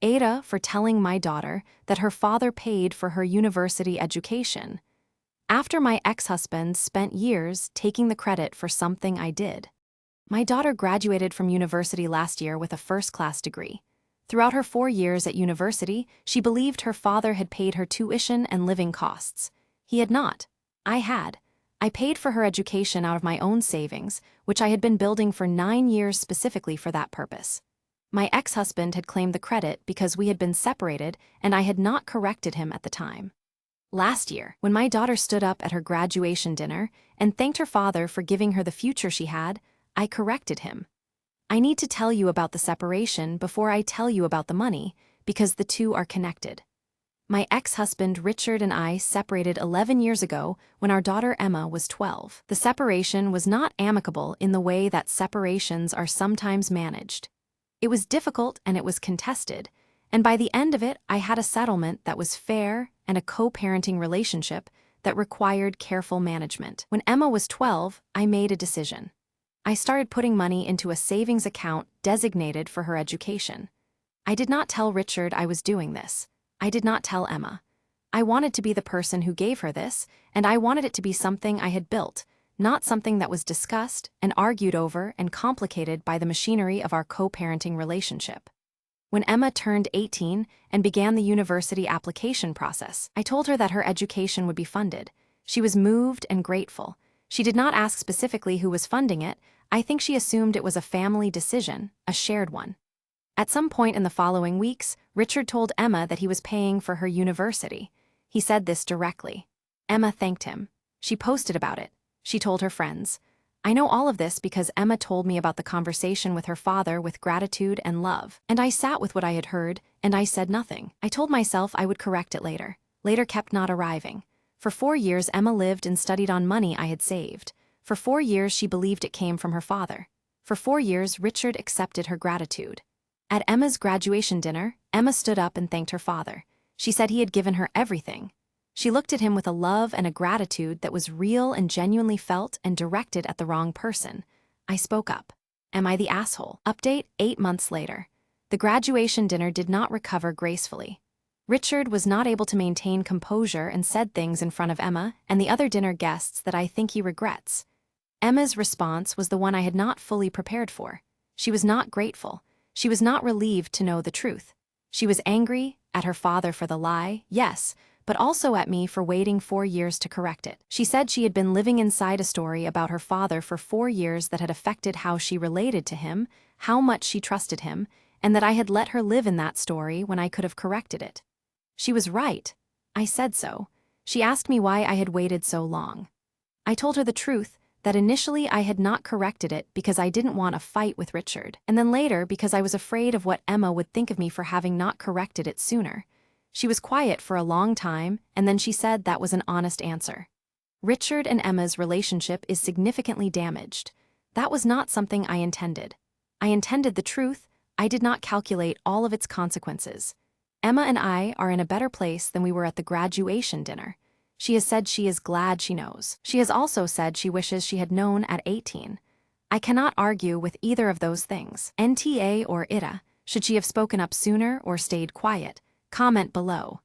AITA for telling my daughter that her father paid for her university education, after my ex-husband spent years taking the credit for something I did. My daughter graduated from university last year with a first-class degree. Throughout her 4 years at university, she believed her father had paid her tuition and living costs. He had not. I had. I paid for her education out of my own savings, which I had been building for 9 years specifically for that purpose. My ex-husband had claimed the credit because we had been separated and I had not corrected him at the time. Last year, when my daughter stood up at her graduation dinner and thanked her father for giving her the future she had, I corrected him. I need to tell you about the separation before I tell you about the money, because the two are connected. My ex-husband Richard and I separated 11 years ago when our daughter Emma was 12. The separation was not amicable in the way that separations are sometimes managed. It was difficult and it was contested, and by the end of it, I had a settlement that was fair and a co-parenting relationship that required careful management. When Emma was 12, I made a decision. I started putting money into a savings account designated for her education. I did not tell Richard I was doing this. I did not tell Emma. I wanted to be the person who gave her this, and I wanted it to be something I had built, not something that was discussed and argued over and complicated by the machinery of our co-parenting relationship. When Emma turned 18 and began the university application process, I told her that her education would be funded. She was moved and grateful. She did not ask specifically who was funding it. I think she assumed it was a family decision, a shared one. At some point in the following weeks, Richard told Emma that he was paying for her university. He said this directly. Emma thanked him. She posted about it. She told her friends. I know all of this because Emma told me about the conversation with her father with gratitude and love, and I sat with what I had heard, and I said nothing. I told myself I would correct it later. Later kept not arriving. For 4 years, Emma lived and studied on money I had saved. For 4 years, she believed it came from her father. For 4 years, Richard accepted her gratitude. At Emma's graduation dinner, Emma stood up and thanked her father. She said he had given her everything. She looked at him with a love and a gratitude that was real and genuinely felt and directed at the wrong person. I spoke up. Am I the asshole? Update 8 months later. The graduation dinner did not recover gracefully. Richard was not able to maintain composure and said things in front of Emma and the other dinner guests that I think he regrets. Emma's response was the one I had not fully prepared for. She was not grateful. She was not relieved to know the truth. She was angry at her father for the lie, yes, but also at me for waiting 4 years to correct it. She said she had been living inside a story about her father for 4 years that had affected how she related to him, how much she trusted him, and that I had let her live in that story when I could have corrected it. She was right. I said so. She asked me why I had waited so long. I told her the truth, that initially I had not corrected it because I didn't want a fight with Richard, and then later because I was afraid of what Emma would think of me for having not corrected it sooner. She was quiet for a long time, and then she said that was an honest answer. Richard and Emma's relationship is significantly damaged. That was not something I intended. I intended the truth. I did not calculate all of its consequences. Emma and I are in a better place than we were at the graduation dinner. She has said she is glad she knows. She has also said she wishes she had known at 18. I cannot argue with either of those things. NTA or ITA, should she have spoken up sooner or stayed quiet? Comment below.